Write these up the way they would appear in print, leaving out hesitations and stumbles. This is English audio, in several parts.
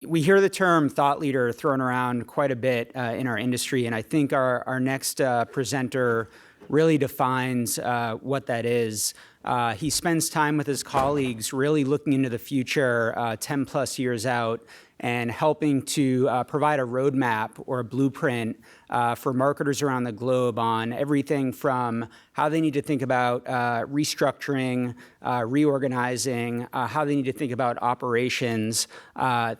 We hear the term thought leader thrown around quite a bit in our industry, and I think our next presenter really defines what that is. He spends time with his colleagues really looking into the future 10 plus years out and helping to provide a roadmap or a blueprint for marketers around the globe on everything from how they need to think about restructuring, reorganizing, how they need to think about operations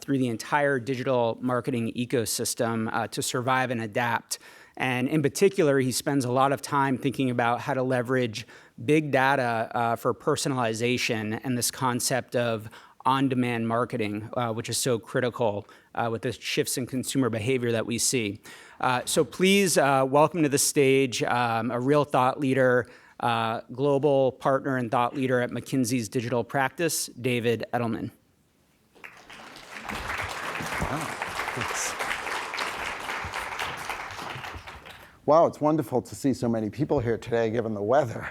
through the entire digital marketing ecosystem to survive and adapt. And in particular, he spends a lot of time thinking about how to leverage big data for personalization and this concept of on-demand marketing, which is so critical with the shifts in consumer behavior that we see. So please welcome to the stage a real thought leader, global partner and thought leader at McKinsey's digital practice, David Edelman. Wow, thanks. Wow, it's wonderful to see so many people here today, given the weather.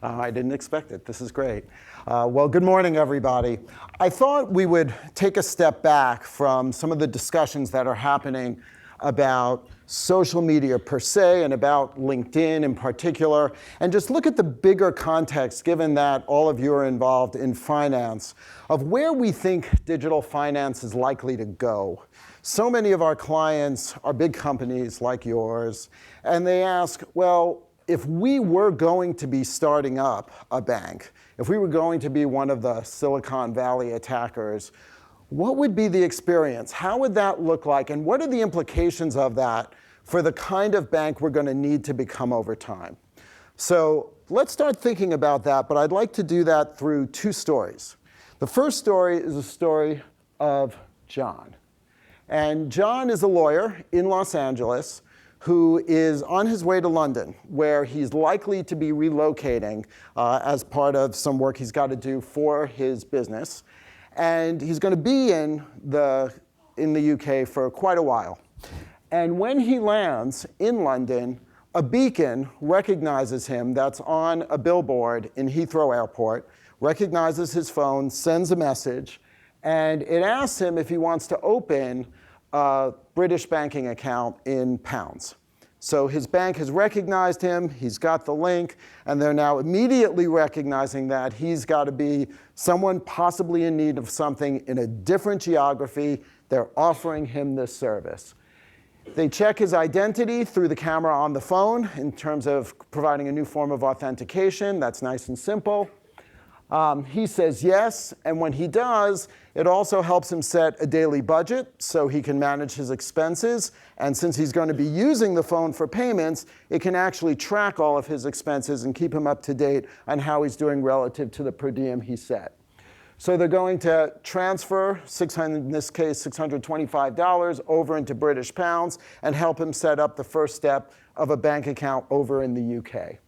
I didn't expect it. This is great. Well, good morning, everybody. I thought we would take a step back from some of the discussions that are happening about social media per se and about LinkedIn in particular, and just look at the bigger context, given that all of you are involved in finance, of where we think digital finance is likely to go. So many of our clients are big companies like yours, and they ask, well, if we were going to be starting up a bank, if we were going to be one of the Silicon Valley attackers, what would be the experience? How would that look like? And what are the implications of that for the kind of bank we're going to need to become over time? So let's start thinking about that, but I'd like to do that through two stories. The first story is a story of John. And John is a lawyer in Los Angeles who is on his way to London, where he's likely to be relocating as part of some work he's got to do for his business. And he's going to be in the UK for quite a while. And when he lands in London, a beacon recognizes him that's on a billboard in Heathrow Airport, recognizes his phone, sends a message, and it asks him if he wants to open a British banking account in pounds. So his bank has recognized him, he's got the link, and they're now immediately recognizing that he's got to be someone possibly in need of something in a different geography. They're offering him this service. They check his identity through the camera on the phone in terms of providing a new form of authentication. That's nice and simple. He says yes, and when he does, it also helps him set a daily budget so he can manage his expenses. And since he's going to be using the phone for payments, it can actually track all of his expenses and keep him up to date on how he's doing relative to the per diem he set. So they're going to transfer, in this case, $625 over into British pounds and help him set up the first step of a bank account over in the UK.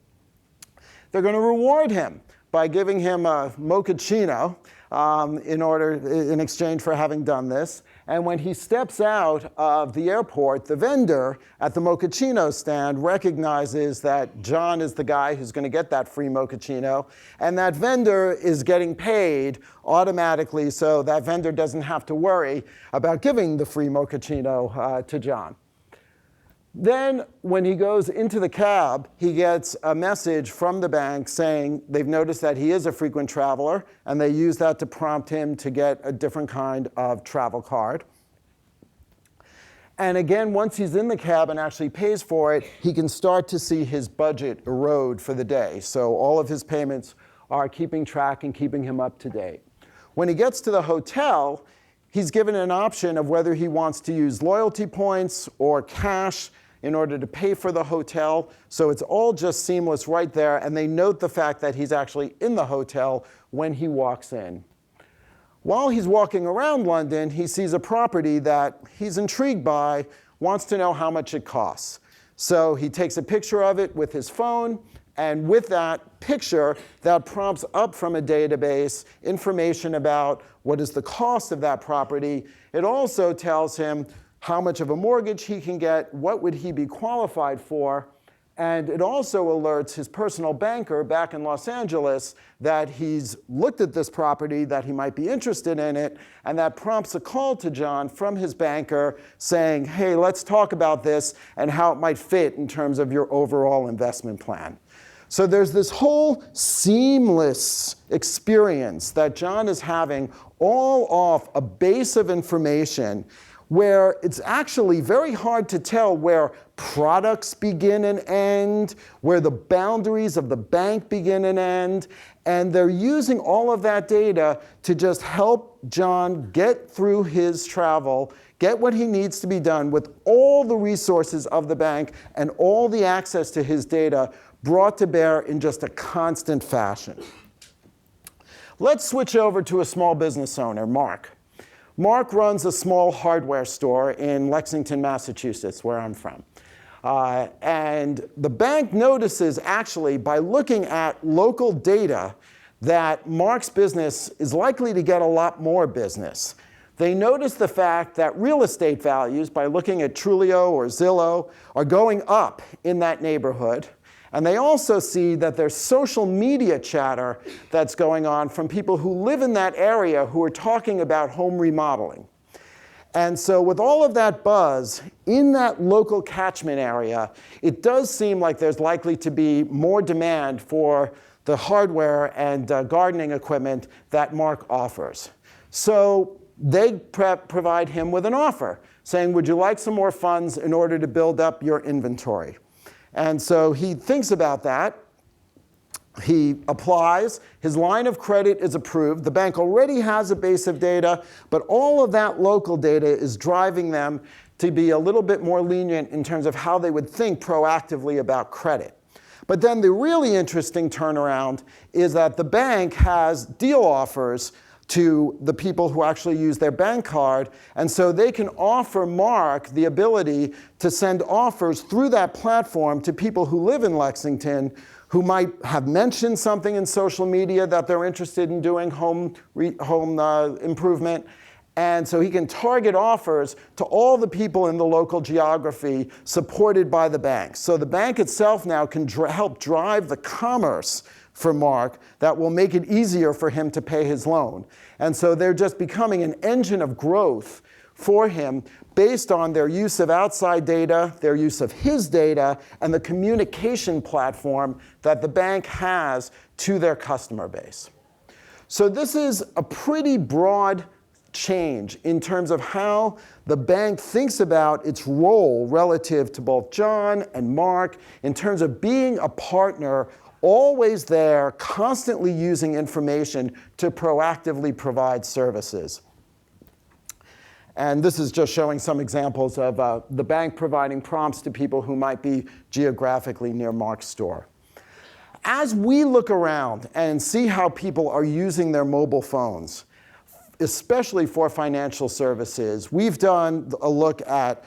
They're going to reward him by giving him a mochaccino in exchange for having done this. And when he steps out of the airport, the vendor at the mochaccino stand recognizes that John is the guy who's going to get that free mochaccino, and that vendor is getting paid automatically, so that vendor doesn't have to worry about giving the free mochaccino to John. Then, when he goes into the cab, he gets a message from the bank saying they've noticed that he is a frequent traveler, and they use that to prompt him to get a different kind of travel card. And again, once he's in the cab and actually pays for it, he can start to see his budget erode for the day. So all of his payments are keeping track and keeping him up to date. When he gets to the hotel, he's given an option of whether he wants to use loyalty points or cash in order to pay for the hotel. So it's all just seamless right there, and they note the fact that he's actually in the hotel when he walks in. While he's walking around London, he sees a property that he's intrigued by, wants to know how much it costs. So he takes a picture of it with his phone, and with that picture, that prompts up from a database information about what is the cost of that property. It also tells him how much of a mortgage he can get, what would he be qualified for, And it also alerts his personal banker back in Los Angeles that he's looked at this property, that he might be interested in it, and that prompts a call to John from his banker saying, hey, let's talk about this and how it might fit in terms of your overall investment plan. So there's this whole seamless experience that John is having all off a base of information where it's actually very hard to tell where products begin and end, where the boundaries of the bank begin and end, and they're using all of that data to just help John get through his travel, get what he needs to be done with all the resources of the bank and all the access to his data brought to bear in just a constant fashion. Let's switch over to a small business owner, Mark. Mark runs a small hardware store in Lexington, Massachusetts, where I'm from. And the bank notices, actually, by looking at local data, that Mark's business is likely to get a lot more business. They notice the fact that real estate values, by looking at Trulio or Zillow, are going up in that neighborhood. And they also see that there's social media chatter that's going on from people who live in that area who are talking about home remodeling. And so with all of that buzz in that local catchment area, it does seem like there's likely to be more demand for the hardware and gardening equipment that Mark offers. So they provide him with an offer, saying, would you like some more funds in order to build up your inventory? And so he thinks about that. He applies. His line of credit is approved. The bank already has a base of data, but all of that local data is driving them to be a little bit more lenient in terms of how they would think proactively about credit. But then the really interesting turnaround is that the bank has deal offers to the people who actually use their bank card. And so they can offer Mark the ability to send offers through that platform to people who live in Lexington who might have mentioned something in social media that they're interested in doing home improvement. And so he can target offers to all the people in the local geography supported by the bank. So the bank itself now can help drive the commerce for Mark that will make it easier for him to pay his loan. And so they're just becoming an engine of growth for him based on their use of outside data, their use of his data, and the communication platform that the bank has to their customer base. So this is a pretty broad change in terms of how the bank thinks about its role relative to both John and Mark in terms of being a partner, always there, constantly using information to proactively provide services. And this is just showing some examples of the bank providing prompts to people who might be geographically near Mark's store. As we look around and see how people are using their mobile phones, especially for financial services, we've done a look at,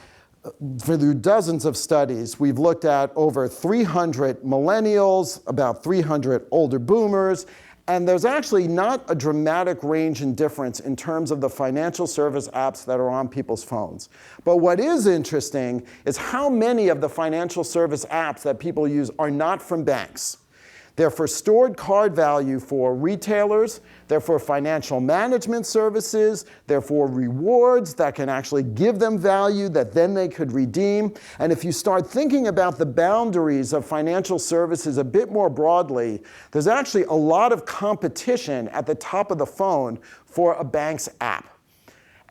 through dozens of studies, we've looked at over 300 millennials, about 300 older boomers, and there's actually not a dramatic range in difference in terms of the financial service apps that are on people's phones. But what is interesting is how many of the financial service apps that people use are not from banks. They're for stored card value for retailers, they're for financial management services, they're for rewards that can actually give them value that then they could redeem. And if you start thinking about the boundaries of financial services a bit more broadly, there's actually a lot of competition at the top of the phone for a bank's app.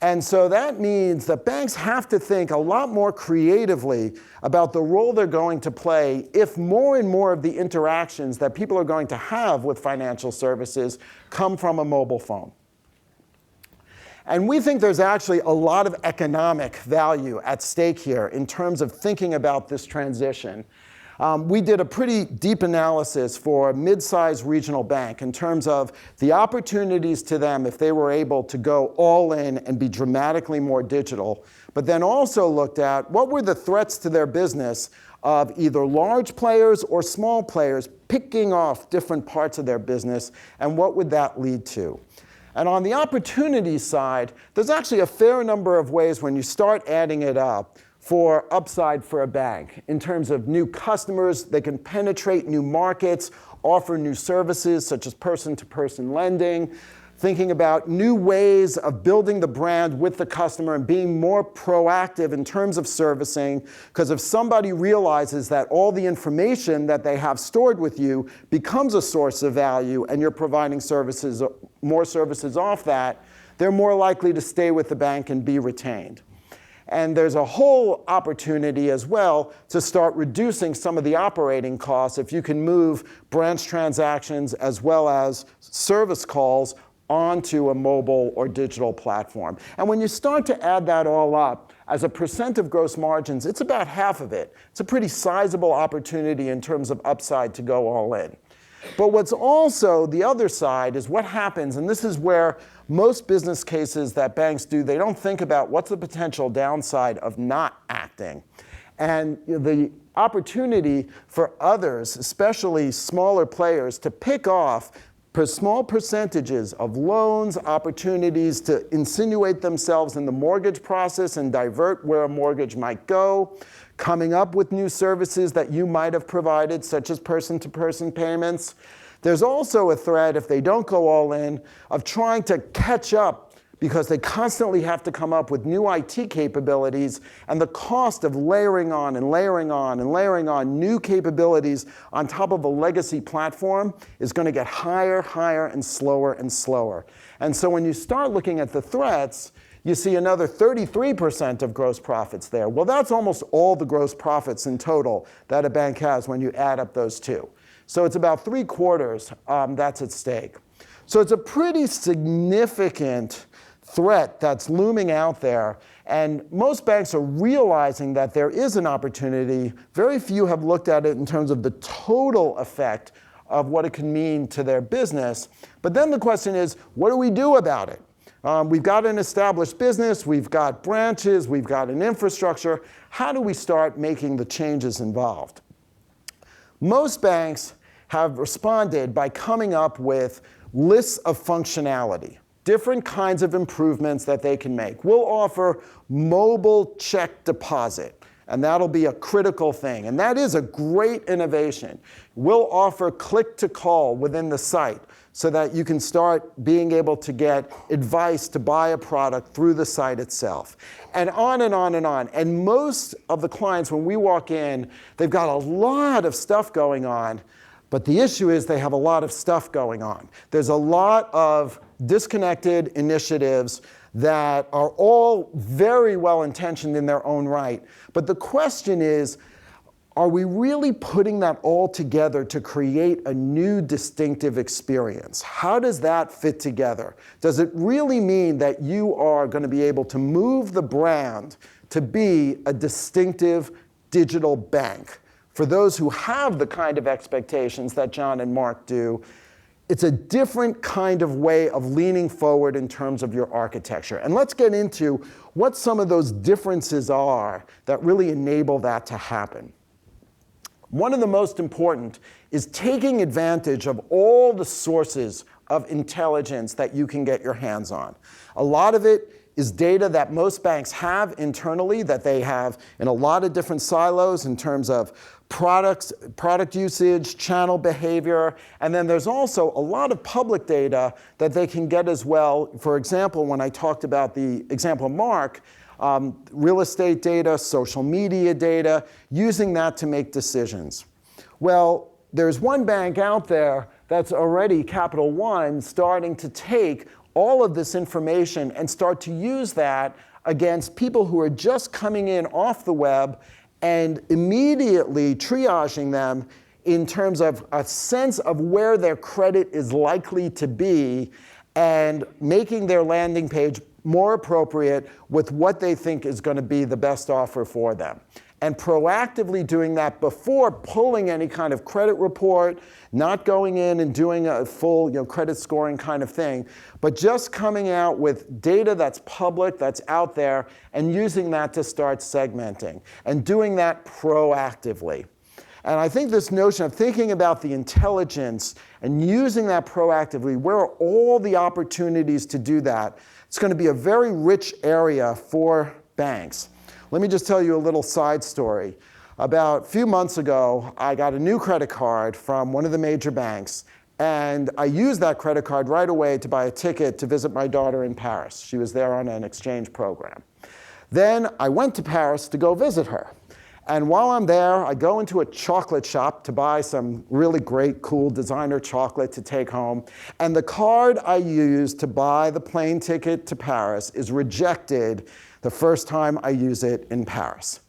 And so that means that banks have to think a lot more creatively about the role they're going to play if more and more of the interactions that people are going to have with financial services come from a mobile phone. And we think there's actually a lot of economic value at stake here in terms of thinking about this transition. We did a pretty deep analysis for a mid-sized regional bank in terms of the opportunities to them if they were able to go all in and be dramatically more digital, but then also looked at what were the threats to their business of either large players or small players picking off different parts of their business, and what would that lead to. And on the opportunity side, there's actually a fair number of ways when you start adding it up for upside for a bank in terms of new customers. They can penetrate new markets, offer new services such as person-to-person lending, thinking about new ways of building the brand with the customer and being more proactive in terms of servicing. Because if somebody realizes that all the information that they have stored with you becomes a source of value and you're providing services, more services off that, they're more likely to stay with the bank and be retained. And there's a whole opportunity as well to start reducing some of the operating costs if you can move branch transactions as well as service calls onto a mobile or digital platform. And when you start to add that all up, as a percent of gross margins, it's about half of it. It's a pretty sizable opportunity in terms of upside to go all in. But what's also the other side is what happens, and this is where most business cases that banks do, they don't think about what's the potential downside of not acting. And the opportunity for others, especially smaller players, to pick off small percentages of loans, opportunities to insinuate themselves in the mortgage process and divert where a mortgage might go, coming up with new services that you might have provided, such as person-to-person payments. There's also a threat, if they don't go all in, of trying to catch up because they constantly have to come up with new IT capabilities, and the cost of layering on and layering on and layering on new capabilities on top of a legacy platform is going to get higher, higher, and slower and slower. And so when you start looking at the threats, you see another 33% of gross profits there. Well, that's almost all the gross profits in total that a bank has when you add up those two. So it's about 3/4 that's at stake. So it's a pretty significant threat that's looming out there. And most banks are realizing that there is an opportunity. Very few have looked at it in terms of the total effect of what it can mean to their business. But then the question is, what do we do about it? We've got an established business, we've got branches, we've got an infrastructure. How do we start making the changes involved? Most banks have responded by coming up with lists of functionality, different kinds of improvements that they can make. We'll offer mobile check deposit, and that'll be a critical thing. And that is a great innovation. We'll offer click-to-call within the site so that you can start being able to get advice to buy a product through the site itself. And on and on and on. And most of the clients, when we walk in, they've got a lot of stuff going on. But the issue is they have a lot of stuff going on. There's a lot of disconnected initiatives that are all very well intentioned in their own right. But the question is, are we really putting that all together to create a new distinctive experience? How does that fit together? Does it really mean that you are going to be able to move the brand to be a distinctive digital bank? For those who have the kind of expectations that John and Mark do, it's a different kind of way of leaning forward in terms of your architecture. And let's get into what some of those differences are that really enable that to happen. One of the most important is taking advantage of all the sources of intelligence that you can get your hands on. A lot of it is data that most banks have internally, that they have in a lot of different silos in terms of product usage, channel behavior, and then there's also a lot of public data that they can get as well. For example, when I talked about the example Mark, real estate data, social media data, using that to make decisions. Well, there's one bank out there that's already, Capital One, starting to take all of this information and start to use that against people who are just coming in off the web and immediately triaging them in terms of a sense of where their credit is likely to be and making their landing page more appropriate with what they think is going to be the best offer for them. And proactively doing that before pulling any kind of credit report, not going in and doing a full credit scoring kind of thing, but just coming out with data that's public, that's out there, and using that to start segmenting, and doing that proactively. And I think this notion of thinking about the intelligence and using that proactively, where are all the opportunities to do that? It's going to be a very rich area for banks. Let me just tell you a little side story. About a few months ago, I got a new credit card from one of the major banks, and I used that credit card right away to buy a ticket to visit my daughter in Paris. She was there on an exchange program. Then I went to Paris to go visit her. And while I'm there, I go into a chocolate shop to buy some really great, cool designer chocolate to take home. And the card I used to buy the plane ticket to Paris is rejected the first time I use it in Paris.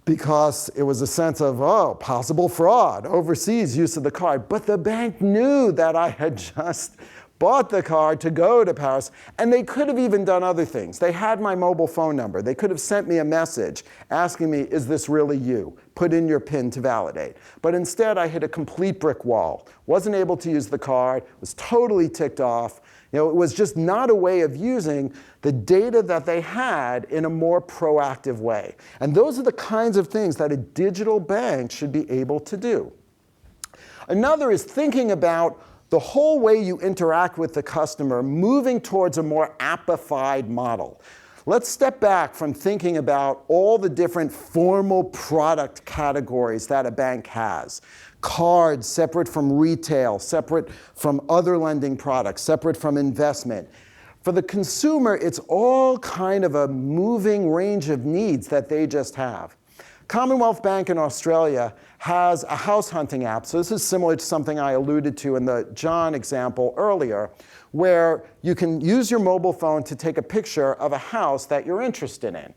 Because it was a sense of, oh, possible fraud, overseas use of the card. But the bank knew that I had just bought the card to go to Paris, and they could have even done other things. They had my mobile phone number. They could have sent me a message asking me, is this really you? Put in your PIN to validate. But instead, I hit a complete brick wall. Wasn't able to use the card, was totally ticked off. It was just not a way of using the data that they had in a more proactive way. And those are the kinds of things that a digital bank should be able to do. Another is thinking about the whole way you interact with the customer, moving towards a more Appified model. Let's step back from thinking about all the different formal product categories that a bank has. Cards, separate from retail, separate from other lending products, separate from investment. For the consumer, it's all kind of a moving range of needs that they just have. Commonwealth Bank in Australia has a house hunting app. So this is similar to something I alluded to in the John example earlier, where you can use your mobile phone to take a picture of a house that you're interested in.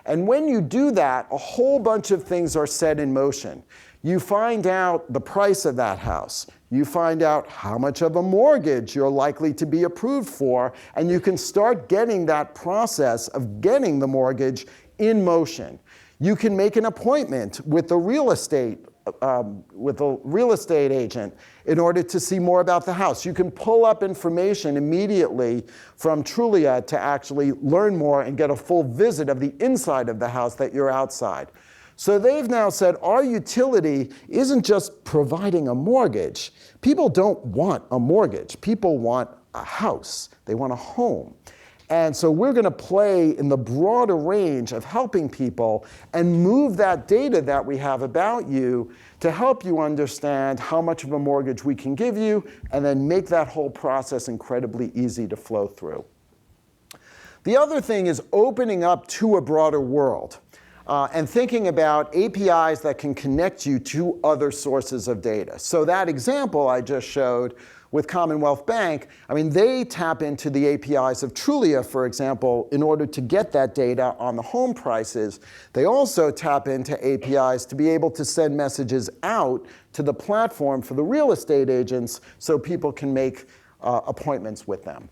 And when you do that, a whole bunch of things are set in motion. You find out the price of that house. You find out how much of a mortgage you're likely to be approved for, and you can start getting that process of getting the mortgage in motion. You can make an appointment with the real estate agent in order to see more about the house. You can pull up information immediately from Trulia to actually learn more and get a full visit of the inside of the house that you're outside. So they've now said our utility isn't just providing a mortgage. People don't want a mortgage. People want a house. They want a home. And so we're going to play in the broader range of helping people and move that data that we have about you to help you understand how much of a mortgage we can give you, and then make that whole process incredibly easy to flow through. The other thing is opening up to a broader world and thinking about APIs that can connect you to other sources of data. So that example I just showed with Commonwealth Bank, I mean, they tap into the APIs of Trulia, for example, in order to get that data on the home prices. They also tap into APIs to be able to send messages out to the platform for the real estate agents so people can make appointments with them.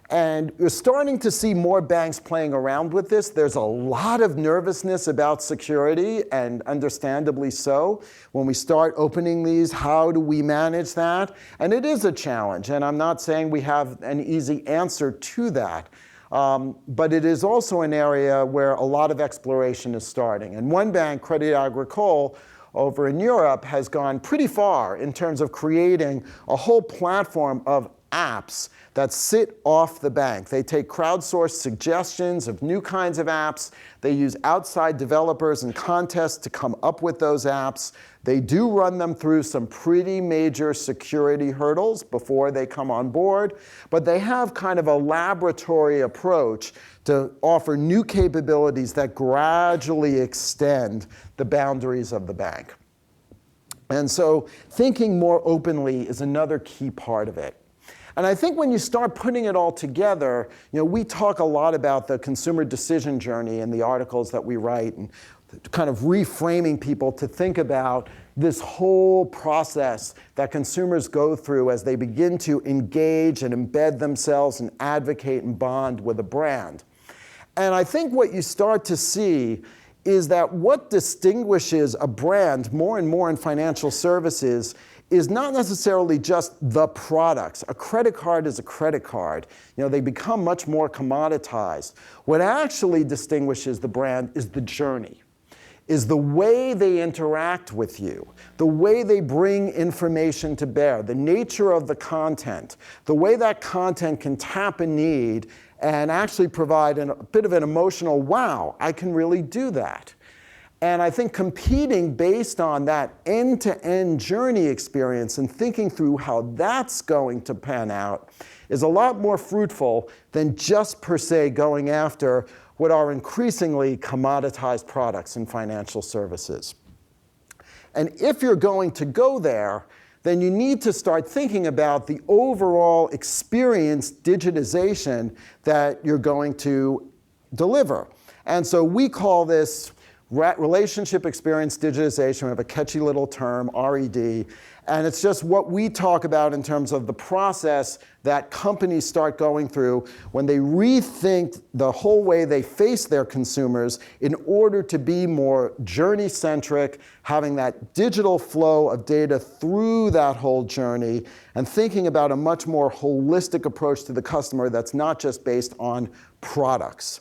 And you're starting to see more banks playing around with this. There's a lot of nervousness about security, and understandably so. When we start opening these, how do we manage that? And it is a challenge, and I'm not saying we have an easy answer to that. But it is also an area where a lot of exploration is starting. And one bank, Crédit Agricole, over in Europe, has gone pretty far in terms of creating a whole platform of apps that sit off the bank. They take crowdsourced suggestions of new kinds of apps. They use outside developers and contests to come up with those apps. They do run them through some pretty major security hurdles before they come on board, but they have kind of a laboratory approach to offer new capabilities that gradually extend the boundaries of the bank. And so thinking more openly is another key part of it. And I think when you start putting it all together, we talk a lot about the consumer decision journey in the articles that we write, and kind of reframing people to think about this whole process that consumers go through as they begin to engage and embed themselves and advocate and bond with a brand. And I think what you start to see is that what distinguishes a brand more and more in financial services is not necessarily just the products. A credit card is a credit card. They become much more commoditized. What actually distinguishes the brand is the journey, is the way they interact with you, the way they bring information to bear, the nature of the content, the way that content can tap a need and actually provide a bit of an emotional, wow, I can really do that. And I think competing based on that end-to-end journey experience and thinking through how that's going to pan out is a lot more fruitful than just per se going after what are increasingly commoditized products in financial services. And if you're going to go there, then you need to start thinking about the overall experience digitization that you're going to deliver. And so we call this relationship experience digitization. We have a catchy little term, RED. And it's just what we talk about in terms of the process that companies start going through when they rethink the whole way they face their consumers in order to be more journey-centric, having that digital flow of data through that whole journey, and thinking about a much more holistic approach to the customer that's not just based on products.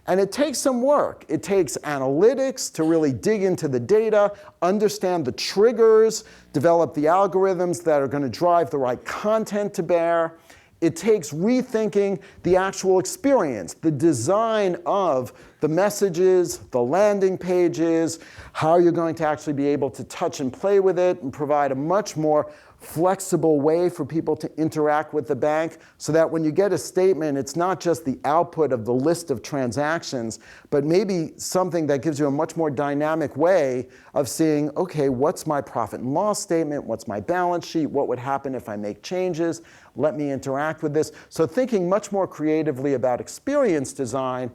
And it takes some work. It takes analytics to really dig into the data, understand the triggers, develop the algorithms that are going to drive the right content to bear. It takes rethinking the actual experience, the design of the messages, the landing pages, how you're going to actually be able to touch and play with it and provide a much more flexible way for people to interact with the bank so that when you get a statement, it's not just the output of the list of transactions, but maybe something that gives you a much more dynamic way of seeing, okay, what's my profit and loss statement? What's my balance sheet? What would happen if I make changes? Let me interact with this. So thinking much more creatively about experience design.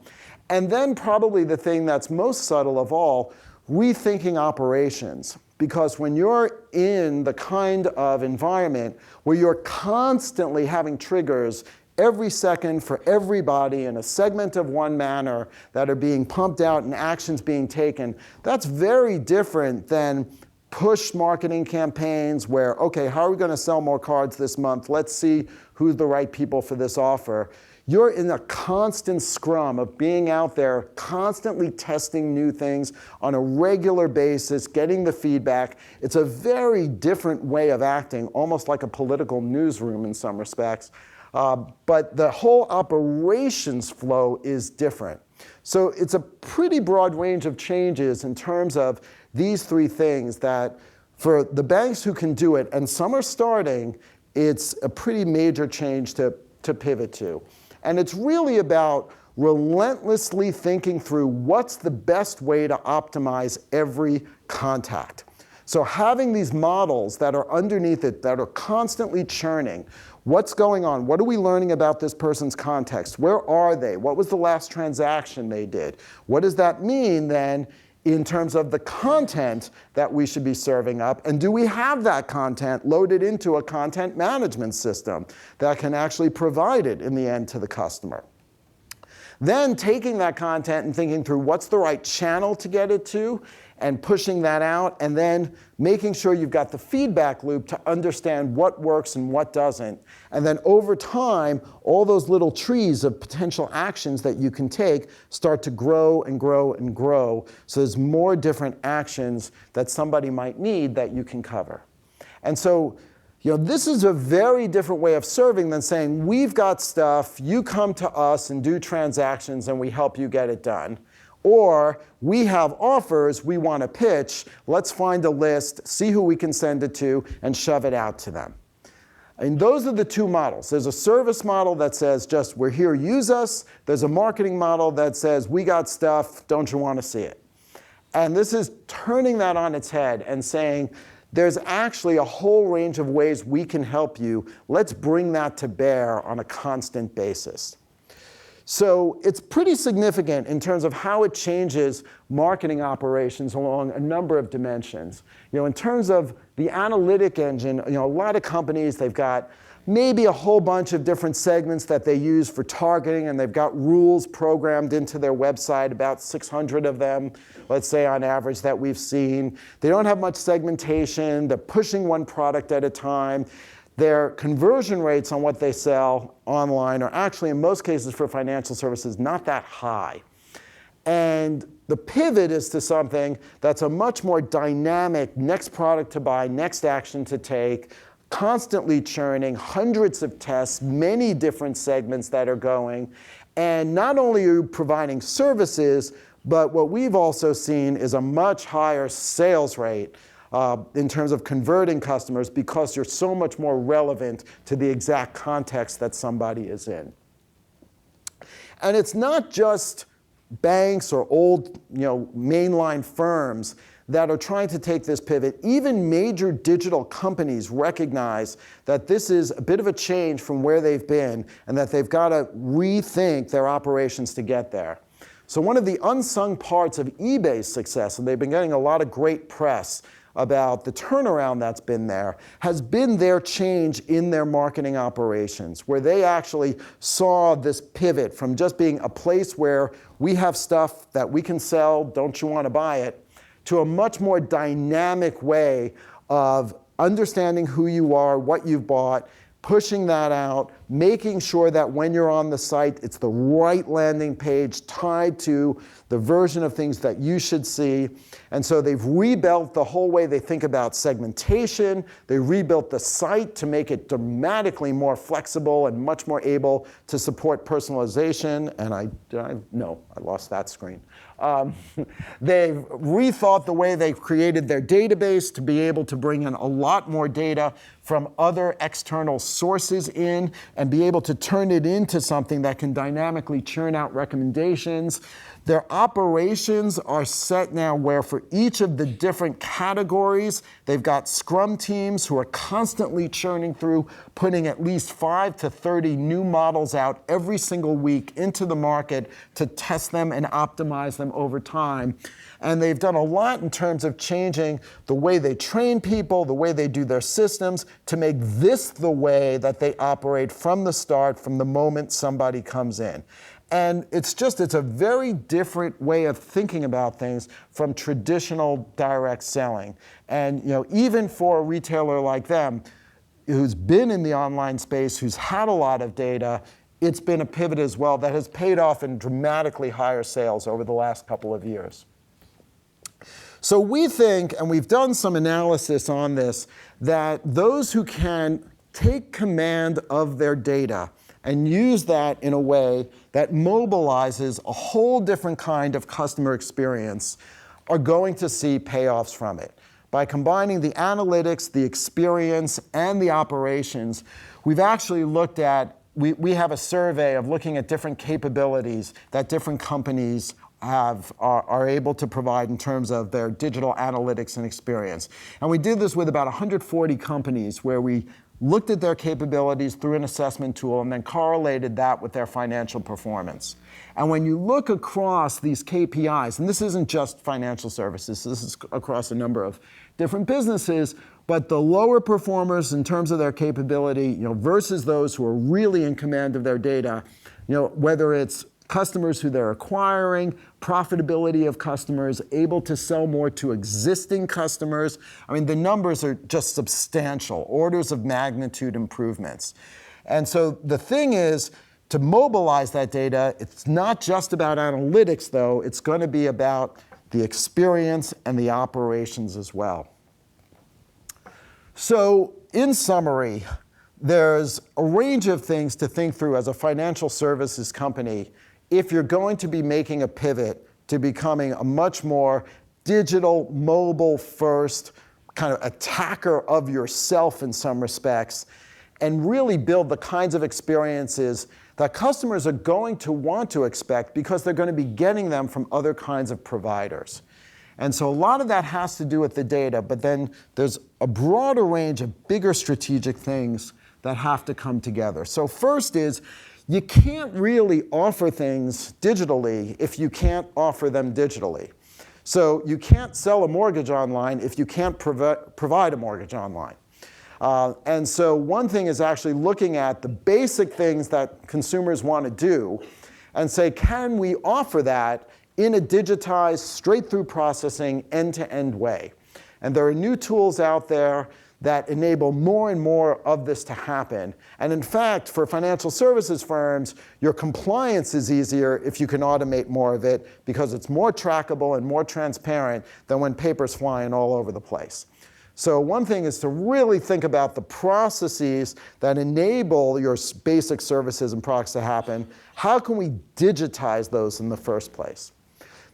And then probably the thing that's most subtle of all, rethinking operations. Because when you're in the kind of environment where you're constantly having triggers every second for everybody in a segment of one manner that are being pumped out and actions being taken, that's very different than push marketing campaigns where, okay, how are we going to sell more cards this month? Let's see who's the right people for this offer. You're in a constant scrum of being out there, constantly testing new things on a regular basis, getting the feedback. It's a very different way of acting, almost like a political newsroom in some respects. But the whole operations flow is different. So it's a pretty broad range of changes in terms of these three things that for the banks who can do it, and some are starting, it's a pretty major change to pivot to. And it's really about relentlessly thinking through what's the best way to optimize every contact. So having these models that are underneath it, that are constantly churning, what's going on? What are we learning about this person's context? Where are they? What was the last transaction they did? What does that mean then in terms of the content that we should be serving up? And do we have that content loaded into a content management system that can actually provide it in the end to the customer? Then taking that content and thinking through what's the right channel to get it to and pushing that out, and then making sure you've got the feedback loop to understand what works and what doesn't. And then over time, all those little trees of potential actions that you can take start to grow and grow and grow. So there's more different actions that somebody might need that you can cover. And so, this is a very different way of serving than saying, we've got stuff, you come to us and do transactions and we help you get it done. Or we have offers we want to pitch, let's find a list, see who we can send it to, and shove it out to them. And those are the two models. There's a service model that says just, we're here, use us. There's a marketing model that says, we got stuff, don't you want to see it? And this is turning that on its head and saying, there's actually a whole range of ways we can help you. Let's bring that to bear on a constant basis. So it's pretty significant in terms of how it changes marketing operations along a number of dimensions. In terms of the analytic engine, a lot of companies, they've got maybe a whole bunch of different segments that they use for targeting, and they've got rules programmed into their website, about 600 of them, let's say on average, that we've seen. They don't have much segmentation. They're pushing one product at a time. Their conversion rates on what they sell online are actually, in most cases for financial services, not that high. And the pivot is to something that's a much more dynamic next product to buy, next action to take, constantly churning, hundreds of tests, many different segments that are going, And not only are you providing services, but what we've also seen is a much higher sales rate in terms of converting customers because you're so much more relevant to the exact context that somebody is in. And it's not just banks or old, mainline firms that are trying to take this pivot. Even major digital companies recognize that this is a bit of a change from where they've been and that they've got to rethink their operations to get there. So one of the unsung parts of eBay's success, and they've been getting a lot of great press about the turnaround that's been there, has been their change in their marketing operations, where they actually saw this pivot from just being a place where we have stuff that we can sell, don't you want to buy it, to a much more dynamic way of understanding who you are, what you've bought, pushing that out, making sure that when you're on the site, it's the right landing page tied to the version of things that you should see. And so they've rebuilt the whole way they think about segmentation. They rebuilt the site to make it dramatically more flexible and much more able to support personalization. And I lost that screen. They've rethought the way they've created their database to be able to bring in a lot more data from other external sources in and be able to turn it into something that can dynamically churn out recommendations. Their operations are set now where for each of the different categories, they've got scrum teams who are constantly churning through, putting at least 5 to 30 new models out every single week into the market to test them and optimize them over time. And they've done a lot in terms of changing the way they train people, the way they do their systems, to make this the way that they operate from the start, from the moment somebody comes in. And it's a very different way of thinking about things from traditional direct selling. And even for a retailer like them, who's been in the online space, who's had a lot of data, it's been a pivot as well that has paid off in dramatically higher sales over the last couple of years. So we think, and we've done some analysis on this, that those who can take command of their data and use that in a way that mobilizes a whole different kind of customer experience are going to see payoffs from it. By combining the analytics, the experience, and the operations, we've actually looked at, we have a survey of looking at different capabilities that different companies are able to provide in terms of their digital analytics and experience. And we did this with about 140 companies where we looked at their capabilities through an assessment tool and then correlated that with their financial performance. And when you look across these KPIs, and this isn't just financial services, this is across a number of different businesses, but the lower performers in terms of their capability, versus those who are really in command of their data, whether it's customers who they're acquiring, profitability of customers, able to sell more to existing customers. I mean, the numbers are just substantial, orders of magnitude improvements. And so the thing is, to mobilize that data, it's not just about analytics, though. It's going to be about the experience and the operations as well. So in summary, there's a range of things to think through as a financial services company if you're going to be making a pivot to becoming a much more digital, mobile-first kind of attacker of yourself in some respects, and really build the kinds of experiences that customers are going to want to expect because they're going to be getting them from other kinds of providers. And so a lot of that has to do with the data, but then there's a broader range of bigger strategic things that have to come together. So first is, you can't really offer things digitally if you can't offer them digitally. So you can't sell a mortgage online if you can't provide a mortgage online. And so one thing is actually looking at the basic things that consumers want to do and say, can we offer that in a digitized, straight-through processing, end-to-end way? And there are new tools out there that enable more and more of this to happen. And in fact, for financial services firms, your compliance is easier if you can automate more of it because it's more trackable and more transparent than when paper's flying all over the place. So one thing is to really think about the processes that enable your basic services and products to happen. How can we digitize those in the first place?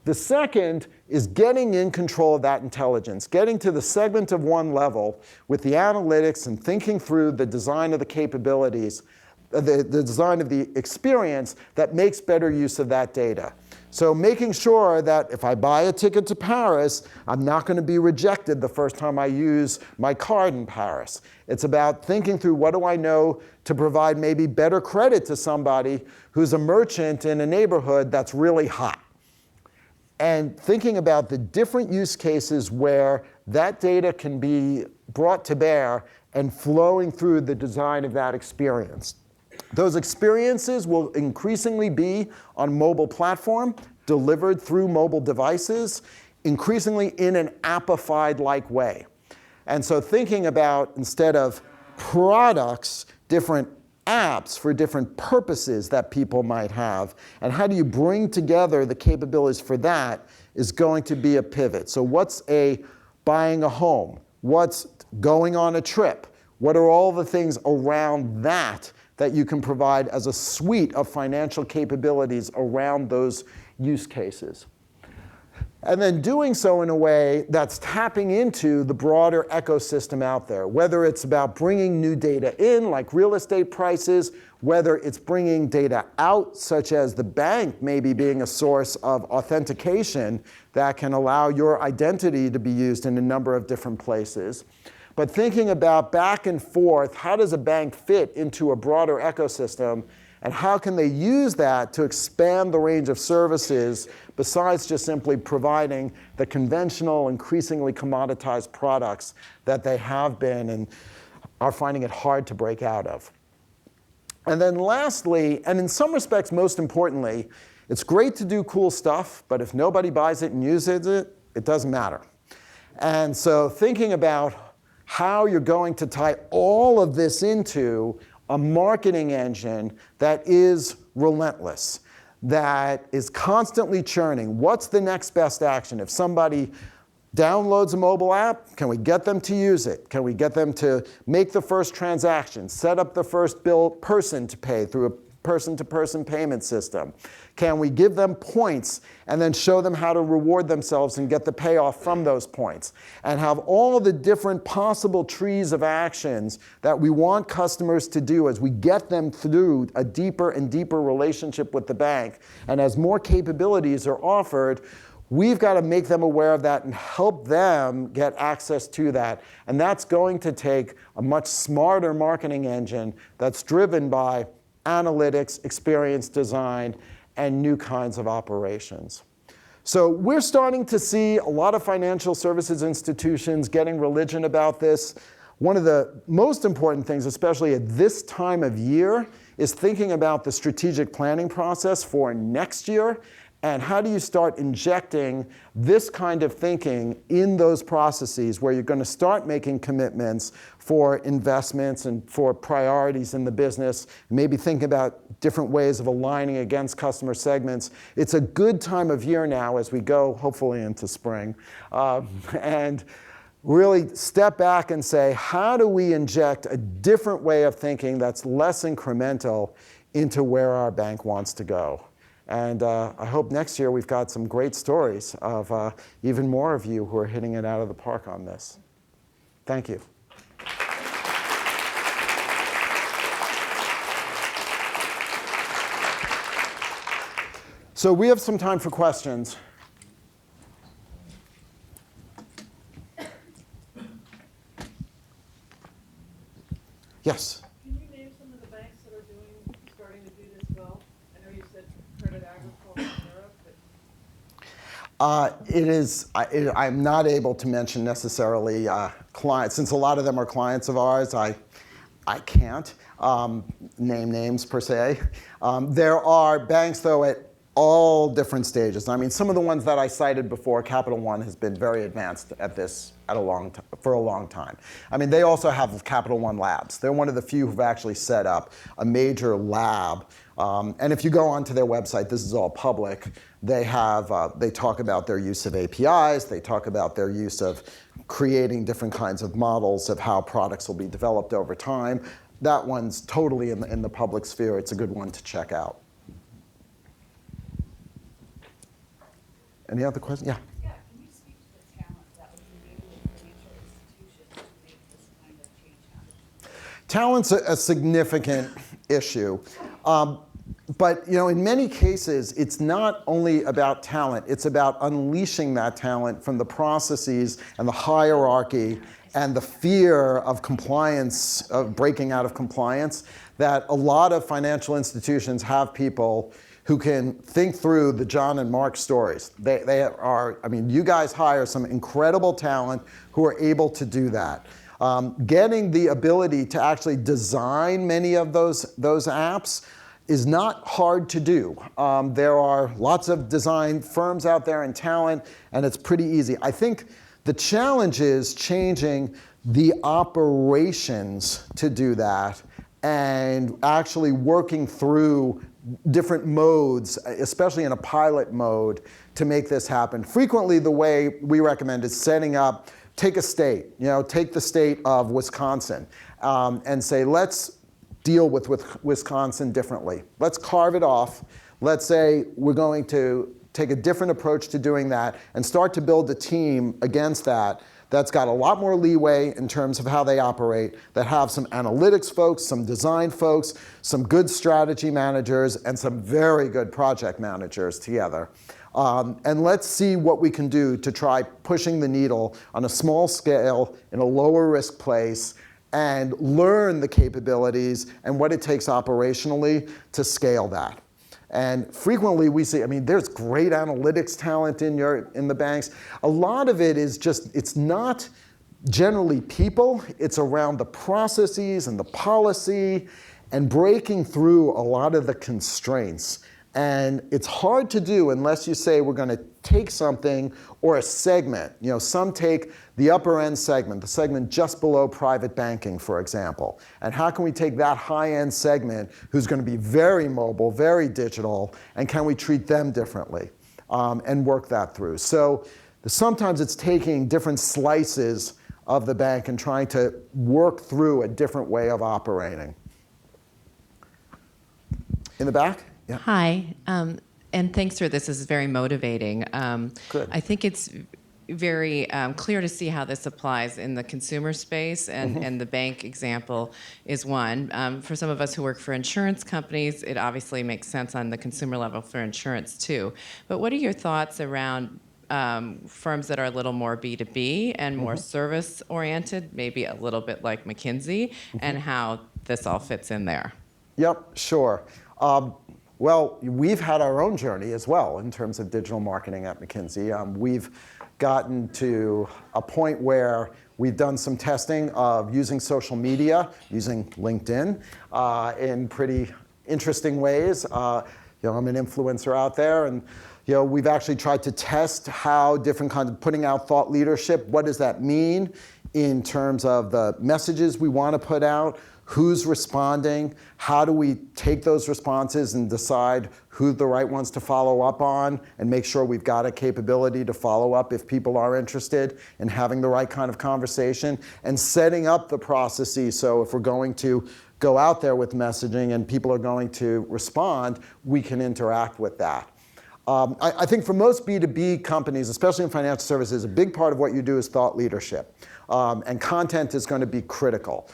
The second is getting in control of that intelligence, getting to the segment of one level with the analytics and thinking through the design of the capabilities, the design of the experience that makes better use of that data. So making sure that if I buy a ticket to Paris, I'm not going to be rejected the first time I use my card in Paris. It's about thinking through what do I know to provide maybe better credit to somebody who's a merchant in a neighborhood that's really hot. And thinking about the different use cases where that data can be brought to bear and flowing through the design of that experience. Those experiences will increasingly be on mobile platform, delivered through mobile devices, increasingly in an Appified-like way. And so thinking about, instead of products, different apps for different purposes that people might have, and how do you bring together the capabilities for that is going to be a pivot. So what's buying a home? What's going on a trip? What are all the things around that you can provide as a suite of financial capabilities around those use cases? And then doing so in a way that's tapping into the broader ecosystem out there, whether it's about bringing new data in, like real estate prices, whether it's bringing data out, such as the bank maybe being a source of authentication that can allow your identity to be used in a number of different places. But thinking about back and forth, how does a bank fit into a broader ecosystem, and how can they use that to expand the range of services besides just simply providing the conventional, increasingly commoditized products that they have been and are finding it hard to break out of. And then lastly, and in some respects most importantly, it's great to do cool stuff, but if nobody buys it and uses it, it doesn't matter. And so thinking about how you're going to tie all of this into a marketing engine that is relentless, that is constantly churning. What's the next best action? If somebody downloads a mobile app, can we get them to use it? Can we get them to make the first transaction, set up the first person to pay through a person-to-person payment system? Can we give them points and then show them how to reward themselves and get the payoff from those points? And have all the different possible trees of actions that we want customers to do as we get them through a deeper and deeper relationship with the bank. And as more capabilities are offered, we've got to make them aware of that and help them get access to that. And that's going to take a much smarter marketing engine that's driven by analytics, experience design, and new kinds of operations. So we're starting to see a lot of financial services institutions getting religion about this. One of the most important things, especially at this time of year, is thinking about the strategic planning process for next year. And how do you start injecting this kind of thinking in those processes where you're going to start making commitments for investments and for priorities in the business, maybe think about different ways of aligning against customer segments. It's a good time of year now as we go, hopefully, into spring. And really step back and say, how do we inject a different way of thinking that's less incremental into where our bank wants to go? And I hope next year we've got some great stories of even more of you who are hitting it out of the park on this. Thank you. So we have some time for questions. Yes? Can you name some of the banks that are starting to do this well? I know you said Credit Agricole in Europe, but I'm not able to mention necessarily clients. Since a lot of them are clients of ours, I can't name names per se. There are banks, though, at all different stages. I mean, some of the ones that I cited before, Capital One has been very advanced at this for a long time. I mean, they also have Capital One Labs. They're one of the few who've actually set up a major lab. And if you go onto their website, this is all public. They talk about their use of APIs. They talk about their use of creating different kinds of models of how products will be developed over time. That one's totally in the public sphere. It's a good one to check out. Any other questions? Yeah. Yeah, can you speak to the talent that would be needed in financial institutions to make this kind of change happen? Talent's a significant issue. But in many cases, it's not only about talent, it's about unleashing that talent from the processes and the hierarchy and the fear of compliance, of breaking out of compliance, that a lot of financial institutions have people who can think through the John and Mark stories. They are, you guys hire some incredible talent who are able to do that. Getting the ability to actually design many of those apps is not hard to do. There are lots of design firms out there and talent, and it's pretty easy. I think the challenge is changing the operations to do that and actually working through different modes, especially in a pilot mode, to make this happen. Frequently, the way we recommend is setting up, take a state, take the state of Wisconsin, and say, let's deal with Wisconsin differently. Let's carve it off. Let's say we're going to take a different approach to doing that and start to build a team against that that's got a lot more leeway in terms of how they operate, that have some analytics folks, some design folks, some good strategy managers, and some very good project managers together. And let's see what we can do to try pushing the needle on a small scale in a lower risk place and learn the capabilities and what it takes operationally to scale that. And frequently we see, there's great analytics talent in the banks. A lot of it is just, it's not generally people, it's around the processes and the policy and breaking through a lot of the constraints. And it's hard to do unless you say we're going to take something or a segment. Some take the upper end segment, the segment just below private banking, for example. And how can we take that high end segment who's going to be very mobile, very digital, and can we treat them differently and work that through? So sometimes it's taking different slices of the bank and trying to work through a different way of operating. In the back? Yeah. Hi, and thanks for this. This is very motivating. Good. I think it's very clear to see how this applies in the consumer space, and the bank example is one. For some of us who work for insurance companies, it obviously makes sense on the consumer level for insurance too. But what are your thoughts around firms that are a little more B2B and more service-oriented, maybe a little bit like McKinsey, and how this all fits in there? Yep, sure. Well, we've had our own journey as well in terms of digital marketing at McKinsey. We've gotten to a point where we've done some testing of using social media, using LinkedIn in pretty interesting ways. I'm an influencer out there, and we've actually tried to test how different kinds of putting out thought leadership, what does that mean in terms of the messages we want to put out, who's responding, how do we take those responses and decide who the right ones to follow up on and make sure we've got a capability to follow up if people are interested in having the right kind of conversation, and setting up the processes so if we're going to go out there with messaging and people are going to respond, we can interact with that. I think for most B2B companies, especially in financial services, a big part of what you do is thought leadership. And content is going to be critical.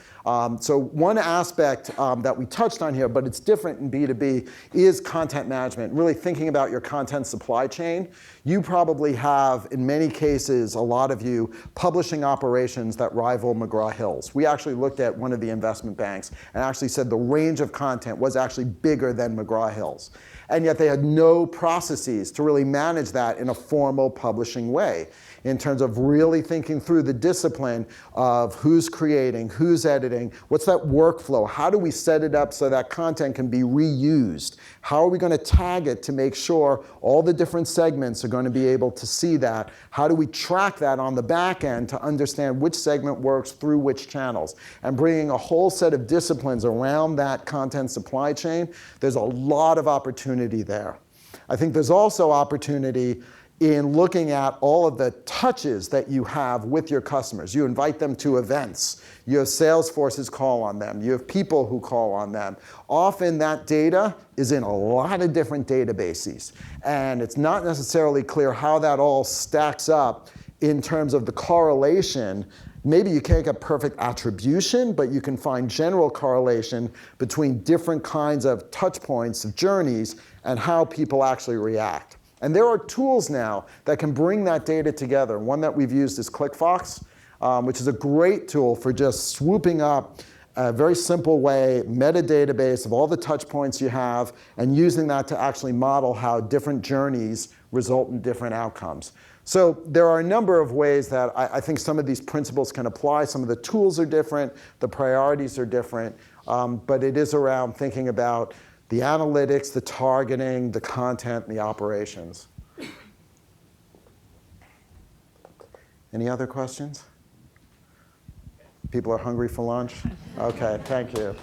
So one aspect that we touched on here, but it's different in B2B, is content management, really thinking about your content supply chain. You probably have, in many cases, a lot of you, publishing operations that rival McGraw-Hill's. We actually looked at one of the investment banks and actually said the range of content was actually bigger than McGraw-Hill's. And yet they had no processes to really manage that in a formal publishing way, in terms of really thinking through the discipline of who's creating, who's editing, what's that workflow, how do we set it up so that content can be reused, how are we going to tag it to make sure all the different segments are going to be able to see that, how do we track that on the back end to understand which segment works through which channels, and bringing a whole set of disciplines around that content supply chain. There's a lot of opportunity there. I think there's also opportunity in looking at all of the touches that you have with your customers. You invite them to events. You have sales forces call on them. You have people who call on them. Often that data is in a lot of different databases. And it's not necessarily clear how that all stacks up in terms of the correlation. Maybe you can't get perfect attribution, but you can find general correlation between different kinds of touch points, of journeys, and how people actually react. And there are tools now that can bring that data together. One that we've used is ClickFox, which is a great tool for just swooping up a very simple way, metadatabase of all the touch points you have, and using that to actually model how different journeys result in different outcomes. So there are a number of ways that I think some of these principles can apply. Some of the tools are different, the priorities are different, but it is around thinking about the analytics, the targeting, the content, and the operations. Any other questions? People are hungry for lunch? Okay, thank you.